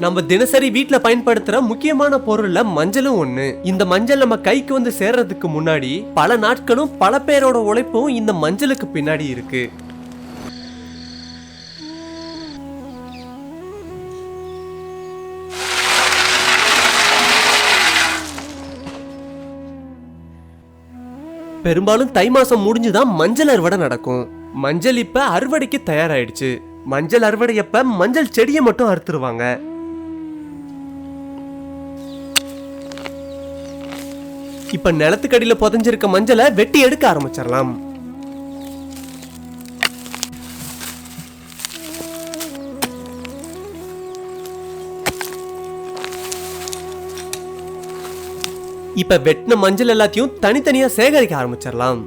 நம்ம தினசரி வீட்டுல பயன்படுத்துற முக்கியமான பொருள்ல மஞ்சளும் ஒண்ணு. இந்த மஞ்சள் நம்ம கைக்கு வந்து சேர்றதுக்கு முன்னாடி பல நாட்களும் பல பேரோட உழைப்பும் இந்த மஞ்சளுக்கு பின்னாடி இருக்கு. பெரும்பாலும் தை மாசம் முடிஞ்சுதான் மஞ்சள் அறுவடை நடக்கும். மஞ்சள் இப்ப அறுவடைக்கு தயாராயிடுச்சு. மஞ்சள் அறுவடையப்ப மஞ்சள் செடியை மட்டும் அறுத்துருவாங்க. இப்ப நிலத்துக்கடியில புதைஞ்சிருக்க மஞ்சளை வெட்டி எடுக்க ஆரம்பிச்சிடலாம். இப்ப வெட்டின மஞ்சள் எல்லாத்தையும் தனித்தனியா சேகரிக்க ஆரம்பிச்சிடலாம்.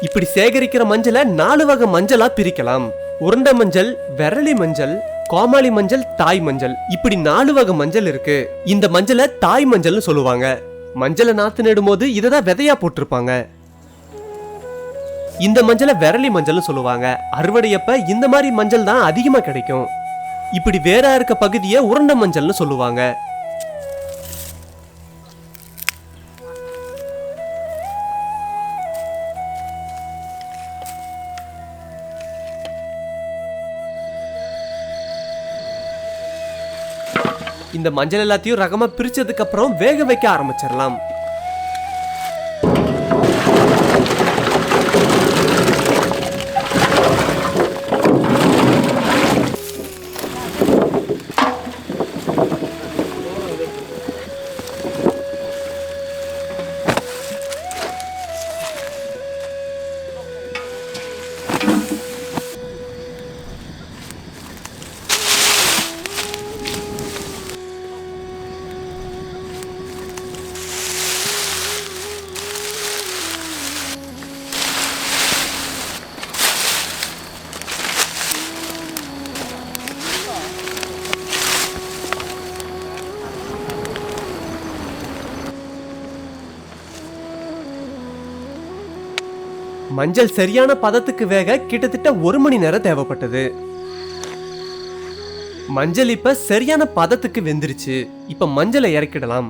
இப்படி சேகரிக்கிற மஞ்சளை 4 வகை மஞ்சளா பிரிக்கலாம். உருண்டை மஞ்சள், விரலி மஞ்சள், கோமாளி மஞ்சள், தாய் மஞ்சள், இப்படி 4 வகை மஞ்சள் இருக்கு. இந்த மஞ்சளை தாய் மஞ்சள்னு சொல்லுவாங்க. மஞ்சளை நாத்து நடும்போது இததான் விதையா போட்டிருப்பாங்க. இந்த மஞ்சளை விரலி மஞ்சள்னு சொல்லுவாங்க. அறுவடையப்ப இந்த மாதிரி மஞ்சள் தான் அதிகமா கிடைக்கும். இப்படி வேற இருக்க பகுதியை உருண்டை மஞ்சள்னு சொல்லுவாங்க. இந்த மஞ்சள் எல்லாத்தையும் ரகமா பிரிச்சதுக்கு அப்புறம் வேக வைக்க ஆரம்பிச்சிடலாம். மஞ்சள் சரியான பதத்துக்கு வேக கிட்டத்தட்ட 1 மணி நேரம் தேவைப்பட்டது. மஞ்சள் இப்ப சரியான பதத்துக்கு வெந்துருச்சு. இப்ப மஞ்சளை இறக்கிடலாம்.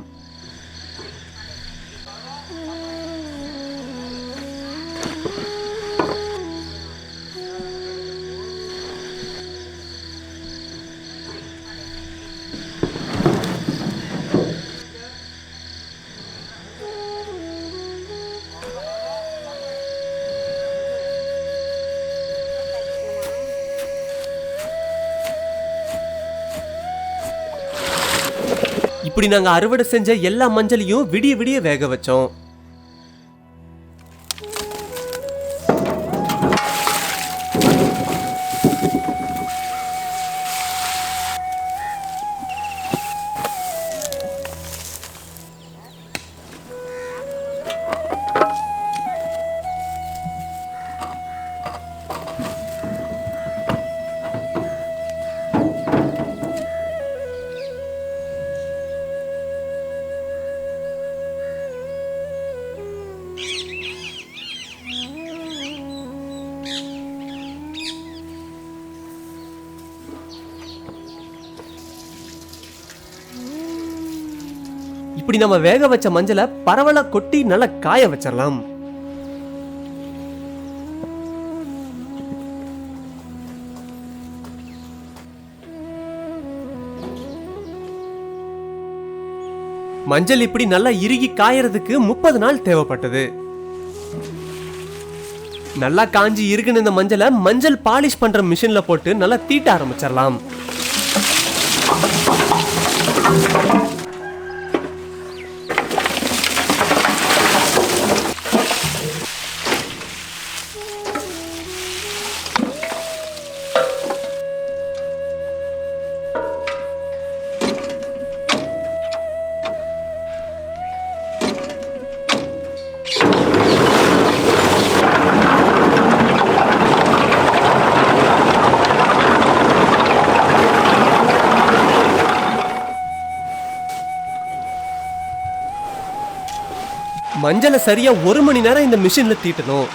இப்படி நாங்க அறுவடை செஞ்ச எல்லா மஞ்சளையும் விடிய விடிய வேக வச்சோம். இப்படி நம்ம வேக வச்ச மஞ்சளை பரவலா கொட்டி நல்லா காய வச்சிடலாம். மஞ்சள் இப்படி நல்லா இறுகி காயறதுக்கு 30 நாள் தேவைப்பட்டது. நல்லா காஞ்சி இருக்குன்னு இந்த மஞ்சளை மஞ்சள் பாலிஷ் பண்ற மிஷின்ல போட்டு நல்லா தீட்ட ஆரம்பிச்சிடலாம். மஞ்சளை சரியா 1 மணி நேரம் இந்த மிஷின்ல தீட்டணும்.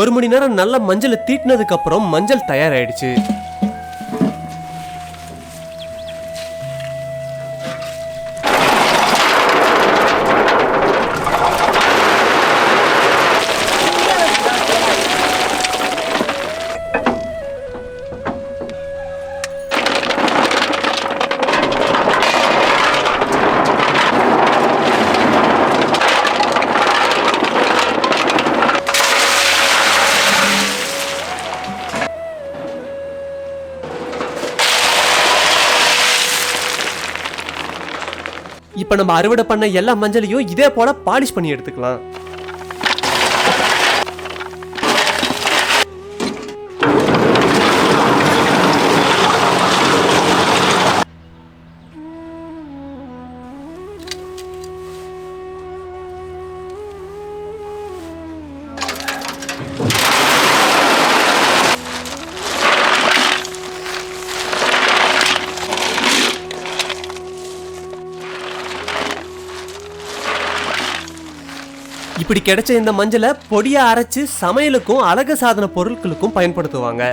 1 மணி நேரம் நல்லா மஞ்சளை தீட்டினதுக்கு அப்புறம் மஞ்சள் தயாராயிடுச்சு. இப்ப நம்ம அறுவடை பண்ண எல்லா மஞ்சளையும் இதே போல பாலிஷ் பண்ணி எடுத்துக்கலாம். இப்படி கிடைச்ச இந்த மஞ்சளை பொடியா அரைச்சு சமையலுக்கும் அழகு சாதன பொருட்களுக்கும் பயன்படுத்துவாங்க.